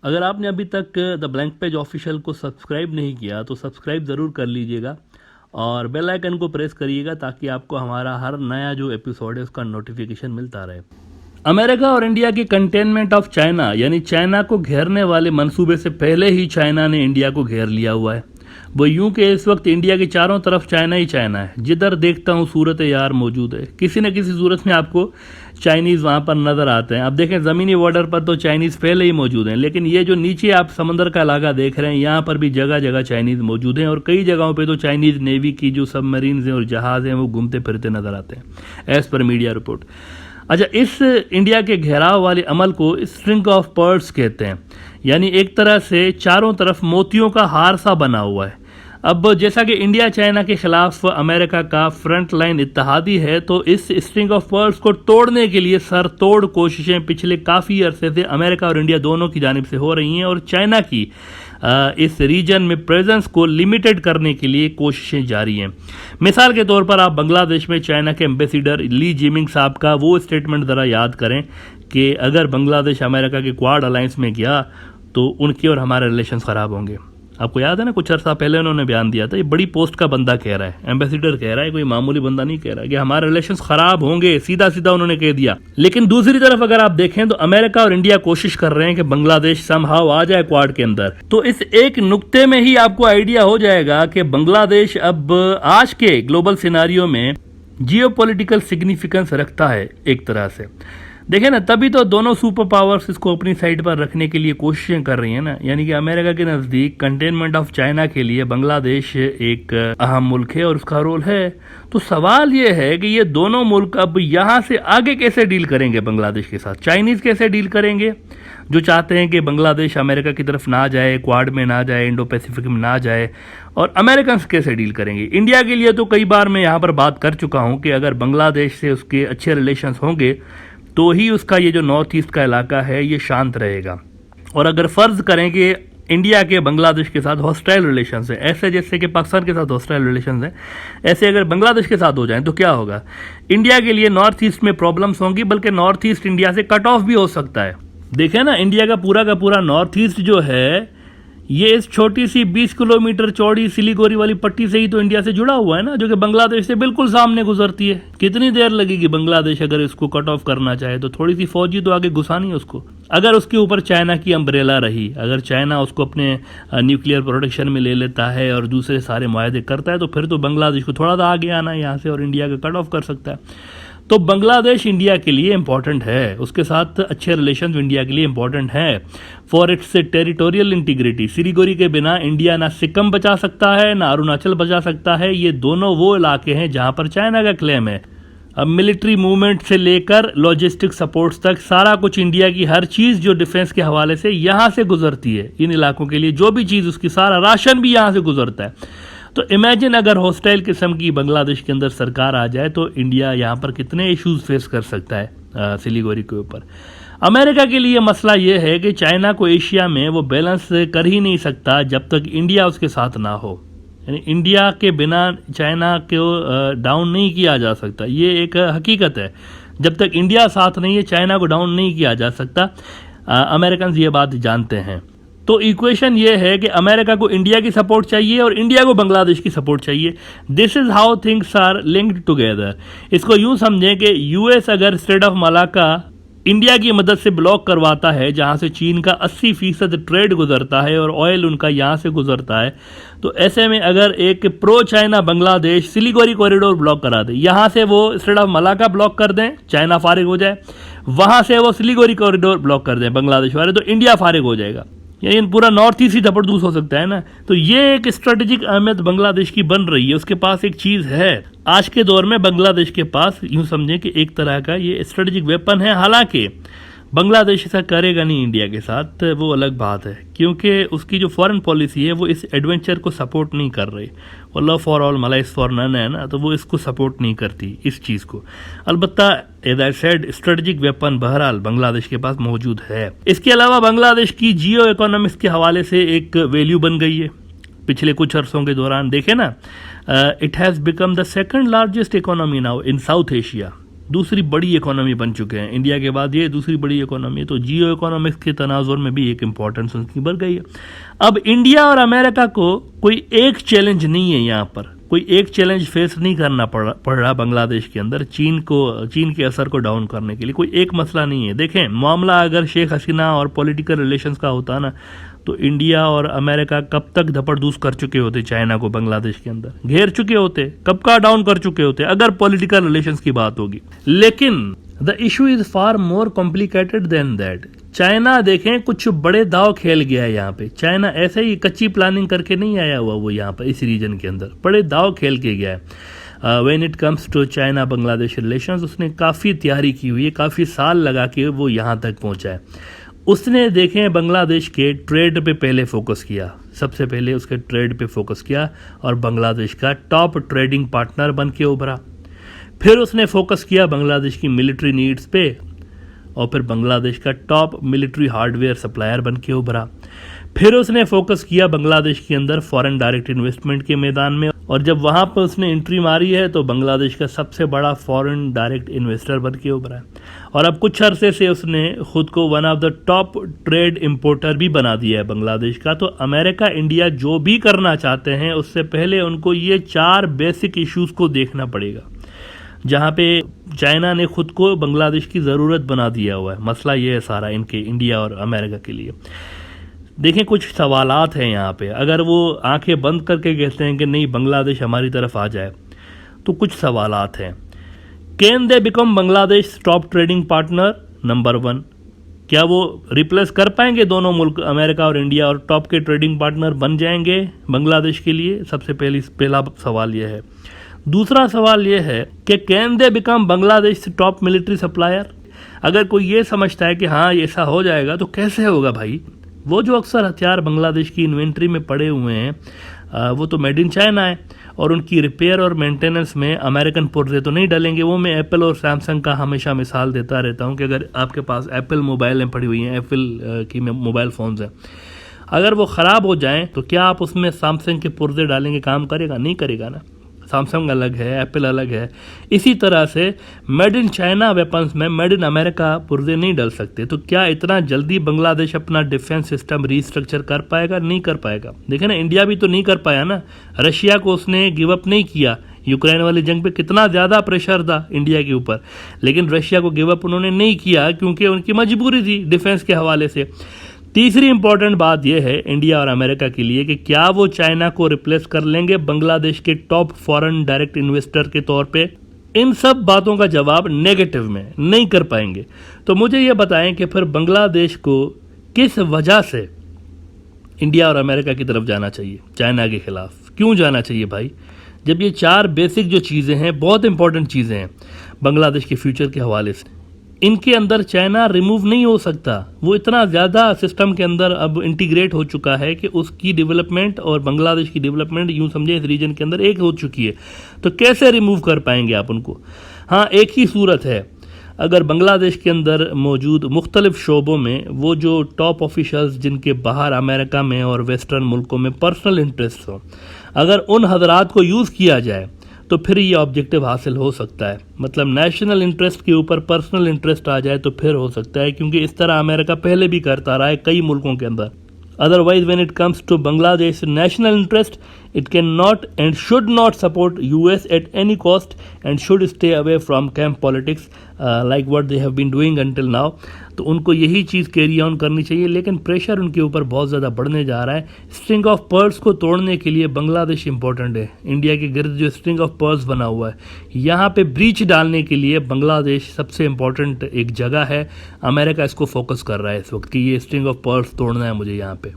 अगर आपने अभी तक द ब्लैंक पेज ऑफिशियल को सब्सक्राइब नहीं किया तो सब्सक्राइब ज़रूर कर लीजिएगा और बेल आइकन को प्रेस करिएगा ताकि आपको हमारा हर नया जो एपिसोड है उसका नोटिफिकेशन मिलता रहे। अमेरिका और इंडिया की कंटेनमेंट ऑफ चाइना यानी चाइना को घेरने वाले मंसूबे से पहले ही चाइना ने इंडिया को घेर लिया हुआ है। वो यूं कि इस वक्त इंडिया के चारों तरफ चाइना ही चाइना है। जिधर देखता हूँ सूरत यार मौजूद है, किसी न किसी सूरत में आपको चाइनीज़ वहाँ पर नज़र आते हैं। अब देखें ज़मीनी बॉर्डर पर तो चाइनीज़ पहले ही मौजूद हैं, लेकिन ये जो नीचे आप समंदर का इलाका देख रहे हैं यहाँ पर भी जगह जगह चाइनीज़ मौजूद हैं और कई जगहों पर तो चाइनीज़ नेवी की जो सबमरीन्स हैं और जहाज़ हैं वो घूमते फिरते नज़र आते हैं एज़ पर मीडिया रिपोर्ट। अच्छा, इस इंडिया के घेराव वाले अमल को स्ट्रिंग ऑफ पर्ल्स कहते हैं, यानी एक तरह से चारों तरफ मोतियों का हार सा बना हुआ है। अब जैसा कि इंडिया चाइना के खिलाफ अमेरिका का फ्रंट लाइन इत्तेहादी है, तो इस स्ट्रिंग ऑफ पर्ल्स को तोड़ने के लिए सरतोड़ कोशिशें पिछले काफ़ी अरसे से अमेरिका और इंडिया दोनों की जानिब से हो रही हैं और चाइना की इस रीजन में प्रेजेंस को लिमिटेड करने के लिए कोशिशें जारी हैं। मिसाल के तौर पर आप बांग्लादेश में चाइना के एम्बेसडर ली जिमिंग साहब का वो स्टेटमेंट ज़रा याद करें कि अगर बांग्लादेश अमेरिका के क्वाड अलायंस में गया तो उनके और हमारे रिलेशन ख़राब होंगे। आपको याद है ना, कुछ अर्सा पहले उन्होंने बयान दिया था। ये बड़ी पोस्ट का बंदा कह रहा है, एम्बेसडर कह रहा है, कोई मामूली बंदा नहीं कह रहा है कि हमारे रिलेशंस खराब होंगे, सीधा सीधा उन्होंने कह दिया। लेकिन दूसरी तरफ अगर आप देखें तो अमेरिका और इंडिया कोशिश कर रहे हैं कि बांग्लादेश समहाउ आ जाए क्वाड के अंदर। तो इस एक नुक्ते में ही आपको आइडिया हो जाएगा कि बांग्लादेश अब आज के ग्लोबल सिनारियो में जियोपॉलिटिकल सिग्निफिकेंस रखता है एक तरह से। देखें ना, तभी तो दोनों सुपर पावर्स इसको अपनी साइड पर रखने के लिए कोशिशें कर रही हैं ना। यानी कि अमेरिका के नज़दीक कंटेनमेंट ऑफ चाइना के लिए बांग्लादेश एक अहम मुल्क है और उसका रोल है। तो सवाल ये है कि ये दोनों मुल्क अब यहाँ से आगे कैसे डील करेंगे बांग्लादेश के साथ। चाइनीज़ कैसे डील करेंगे जो चाहते हैं कि बांग्लादेश अमेरिका की तरफ ना जाए, क्वाड में ना जाए, इंडो पैसिफिक में ना जाए, और अमेरिकन कैसे डील करेंगे। इंडिया के लिए तो कई बार मैं यहाँ पर बात कर चुका हूँ कि अगर बांग्लादेश से उसके अच्छे रिलेशंस होंगे तो ही उसका ये जो नॉर्थ ईस्ट का इलाका है ये शांत रहेगा। और अगर फ़र्ज़ करें कि इंडिया के बांग्लादेश के साथ हॉस्टाइल रिलेशंस हैं, ऐसे जैसे कि पाकिस्तान के साथ हॉस्टाइल रिलेशंस हैं, ऐसे अगर बांग्लादेश के साथ हो जाएं तो क्या होगा। इंडिया के लिए नॉर्थ ईस्ट में प्रॉब्लम्स होंगी, बल्कि नॉर्थ ईस्ट इंडिया से कट ऑफ भी हो सकता है। देखें ना, इंडिया का पूरा नॉर्थ ईस्ट जो है ये इस छोटी सी 20 किलोमीटर चौड़ी सिलीगुड़ी वाली पट्टी से ही तो इंडिया से जुड़ा हुआ है ना, जो कि बांग्लादेश से बिल्कुल सामने गुजरती है। कितनी देर लगेगी बांग्लादेश अगर इसको कट ऑफ करना चाहे तो थोड़ी सी फौजी तो आगे घुसानी है उसको। अगर उसके ऊपर चाइना की अम्ब्रेला रही, अगर चाइना उसको अपने न्यूक्लियर प्रोटेक्शन में ले लेता है और दूसरे सारे मुआहदे करता है तो फिर तो बांग्लादेश को थोड़ा सा आगे आना है यहाँ से और इंडिया का कट ऑफ कर सकता है। तो बांग्लादेश इंडिया के लिए इम्पॉर्टेंट है, उसके साथ अच्छे रिलेशन इंडिया के लिए इम्पॉर्टेंट है for its territorial integrity. Siliguri के बिना इंडिया ना सिक्किम बचा सकता है ना अरुणाचल बचा सकता है। ये दोनों वो इलाके हैं जहां पर चाइना का क्लेम है। अब मिलिट्री मूवमेंट से लेकर लॉजिस्टिक सपोर्ट्स तक सारा कुछ इंडिया की हर चीज़ जो डिफेंस के हवाले से यहाँ से गुजरती है। इन इलाकों के लिए जो भी चीज़ उसकी सारा राशन भी यहाँ से गुजरता है। तो इमेजिन अगर हॉस्टाइल किस्म की बांग्लादेश के अंदर सरकार आ जाए तो इंडिया यहाँ पर कितने इश्यूज फेस कर सकता है सिलीगुड़ी के ऊपर। अमेरिका के लिए मसला ये है कि चाइना को एशिया में वो बैलेंस कर ही नहीं सकता जब तक इंडिया उसके साथ ना हो। यानी इंडिया के बिना चाइना को डाउन नहीं किया जा सकता, ये एक हकीकत है। जब तक इंडिया साथ नहीं है चाइना को डाउन नहीं किया जा सकता। अमेरिकन ये बात जानते हैं। तो इक्वेशन ये है कि अमेरिका को इंडिया की सपोर्ट चाहिए और इंडिया को बांग्लादेश की सपोर्ट चाहिए। This is how things are linked together. इसको यूँ समझें कि यूएस अगर स्ट्रेट ऑफ मलाक्का इंडिया की मदद से ब्लॉक करवाता है, जहाँ से चीन का 80% ट्रेड गुजरता है और ऑयल उनका यहाँ से गुजरता है, तो ऐसे में अगर एक pro China Bangladesh Siliguri corridor block करा दे, यहाँ से वो स्ट्रेट ऑफ मलाक्का ब्लॉक कर दें, चाइना फारिग हो जाए, वहाँ से वो सिलीगुड़ी कॉरिडोर ब्लॉक कर दें बांग्लादेश वाले, तो इंडिया फारिग हो जाएगा। यानी पूरा नॉर्थ ईस्ट ही जबरदस्त हो सकता है ना। तो ये एक स्ट्रेटेजिक अहमियत बांग्लादेश की बन रही है। उसके पास एक चीज़ है आज के दौर में, बांग्लादेश के पास यूँ समझें कि एक तरह का ये स्ट्रेटेजिक वेपन है। हालांकि बांग्लादेश ऐसा करेगा नहीं इंडिया के साथ, वो अलग बात है, क्योंकि उसकी जो फॉरेन पॉलिसी है वो इस एडवेंचर को सपोर्ट नहीं कर रही। वो love for all malice for none है ना, तो वो इसको सपोर्ट नहीं करती इस चीज़ को। अलबत्ता as I said strategic weapon बहरहाल बांग्लादेश के पास मौजूद है। इसके अलावा बांग्लादेश की जियो इकोनॉमिक्स के हवाले से एक वैल्यू बन गई है पिछले कुछ अरसों के दौरान। देखें ना, it has become the second largest economy now in south Asia. दूसरी बड़ी इकोनॉमी बन चुके हैं। इंडिया के बाद ये दूसरी बड़ी इकोनॉमी है, तो जियो इकोनॉमिक्स के तनाजुर में भी एक इम्पोर्टेंस उनकी बढ़ गई है। अब इंडिया और अमेरिका को कोई एक चैलेंज नहीं है, यहाँ पर कोई एक चैलेंज फेस नहीं करना पड़ रहा बांग्लादेश के अंदर चीन के असर को डाउन करने के लिए कोई एक मसला नहीं है। देखें, मामला अगर शेख हसीना और पॉलिटिकल रिलेशंस का होता ना, तो इंडिया और अमेरिका कब तक धपड़धूस कर चुके होते, चाइना को बांग्लादेश के अंदर घेर चुके होते, कब का डाउन कर चुके होते अगर पॉलिटिकल रिलेशंस की बात होगी। लेकिन the issue is far more complicated then that. China देखें कुछ बड़े दाव खेल गया है यहाँ पे। चाइना ऐसे ही कच्ची प्लानिंग करके नहीं आया हुआ, वो यहाँ पर इस रीजन के अंदर बड़े दाव खेल के गया है। When it comes to China Bangladesh relations, उसने काफ़ी तैयारी की हुई है, काफ़ी साल लगा के वो यहाँ तक पहुँचा है। उसने देखें बांग्लादेश के ट्रेड पे पहले फोकस किया, सबसे पहले उसके ट्रेड पे फोकस किया और बांग्लादेश का टॉप ट्रेडिंग पार्टनर बन के उभरा। फिर उसने फोकस किया बांग्लादेश की मिलिट्री नीड्स पे और फिर बांग्लादेश का टॉप मिलिट्री हार्डवेयर सप्लायर बन के उभरा। फिर उसने फोकस किया बांग्लादेश के अंदर फॉरेन डायरेक्ट इन्वेस्टमेंट के मैदान में, और जब वहाँ पर उसने एंट्री मारी है तो बांग्लादेश का सबसे बड़ा फॉरेन डायरेक्ट इन्वेस्टर बन के उभरा है। और अब कुछ अरसे से उसने खुद को one of the top trade importer भी बना दिया है बांग्लादेश का। तो अमेरिका इंडिया जो भी करना चाहते हैं उससे पहले उनको ये 4 बेसिक इश्यूज को देखना पड़ेगा, जहाँ पे चाइना ने खुद को बांग्लादेश की ज़रूरत बना दिया हुआ है। मसला ये है सारा इनके इंडिया और अमेरिका के लिए। देखें, कुछ सवालात हैं यहाँ पे। अगर वो आंखें बंद करके कहते हैं कि नहीं बांग्लादेश हमारी तरफ आ जाए, तो कुछ सवालात हैं। Can they become Bangladesh top trading partner? Number 1, क्या वो रिप्लेस कर पाएंगे दोनों मुल्क अमेरिका और इंडिया और टॉप के ट्रेडिंग पार्टनर बन जाएंगे बांग्लादेश के लिए? सबसे पहला सवाल यह है। दूसरा सवाल यह है कि can they become Bangladesh top military supplier? अगर कोई ये समझता है कि हाँ ऐसा हो जाएगा, तो कैसे होगा भाई? वो जो अक्सर हथियार बांग्लादेश की इन्वेंट्री में पड़े हुए हैं वो तो मेड इन चाइना है, और उनकी रिपेयर और मेंटेनेंस में अमेरिकन पुर्जे तो नहीं डलेंगे। वो मैं एप्पल और सैमसंग का हमेशा मिसाल देता रहता हूँ कि अगर आपके पास एप्पल मोबाइलें पड़ी हुई हैं, एप्पल की मोबाइल फ़ोन्स हैं, अगर वो ख़राब हो जाएं तो क्या आप उसमें सैमसंग के पुर्जे डालेंगे? काम करेगा? नहीं करेगा ना। सैमसंग अलग है, एप्पल अलग है। इसी तरह से मेड इन चाइना वेपन्स में मेड इन अमेरिका पुर्जे नहीं डल सकते। तो क्या इतना जल्दी बांग्लादेश अपना डिफेंस सिस्टम रीस्ट्रक्चर कर पाएगा? नहीं कर पाएगा। देखें ना, इंडिया भी तो नहीं कर पाया ना। रशिया को उसने गिव अप नहीं किया। यूक्रेन वाली जंग पे कितना ज़्यादा प्रेशर था इंडिया के ऊपर, लेकिन रशिया को गिव अप उन्होंने नहीं किया क्योंकि उनकी मजबूरी थी डिफेंस के हवाले से। तीसरी इंपॉर्टेंट बात यह है इंडिया और अमेरिका के लिए कि क्या वो चाइना को रिप्लेस कर लेंगे बांग्लादेश के टॉप फॉरेन डायरेक्ट इन्वेस्टर के तौर पे? इन सब बातों का जवाब नेगेटिव में, नहीं कर पाएंगे। तो मुझे ये बताएं कि फिर बांग्लादेश को किस वजह से इंडिया और अमेरिका की तरफ जाना चाहिए, चाइना के खिलाफ क्यों जाना चाहिए भाई? जब ये 4 बेसिक जो चीज़ें हैं, बहुत इंपॉर्टेंट चीज़ें हैं बांग्लादेश के फ्यूचर के हवाले से, इनके अंदर चाइना रिमूव नहीं हो सकता। वो इतना ज़्यादा सिस्टम के अंदर अब इंटीग्रेट हो चुका है कि उसकी डेवलपमेंट और बांग्लादेश की डेवलपमेंट यूँ समझे इस रीजन के अंदर एक हो चुकी है। तो कैसे रिमूव कर पाएंगे आप उनको? हाँ, एक ही सूरत है, अगर बांग्लादेश के अंदर मौजूद मुख्तलिफ शोबों में वो जो टॉप ऑफिशल्स जिनके बाहर अमेरिका में और वेस्टर्न मुल्कों में पर्सनल इंटरेस्ट हो, अगर उन हजरात को यूज़ किया जाए तो फिर ये ऑब्जेक्टिव हासिल हो सकता है। मतलब नेशनल इंटरेस्ट के ऊपर पर्सनल इंटरेस्ट आ जाए तो फिर हो सकता है, क्योंकि इस तरह अमेरिका पहले भी करता रहा है कई मुल्कों के अंदर। Otherwise, when it comes to Bangladesh national interest, it cannot and should not support US at any cost and should stay away from camp politics like what they have been doing until now. तो उनको यही चीज़ carry on करनी चाहिए, लेकिन pressure उनके ऊपर बहुत ज़्यादा बढ़ने जा रहा है। स्ट्रिंग ऑफ पर्ल्स को तोड़ने के लिए बांग्लादेश इंपॉर्टेंट है। इंडिया के गिर्द जो स्ट्रिंग ऑफ पर्ल्स बना हुआ है, यहाँ पे ब्रीच डालने के लिए बांग्लादेश सबसे इंपॉर्टेंट एक जगह है। अमेरिका इसको फोकस कर रहा है इस वक्त कि ये स्ट्रिंग ऑफ पर्ल्स तोड़ना है मुझे यहाँ पे।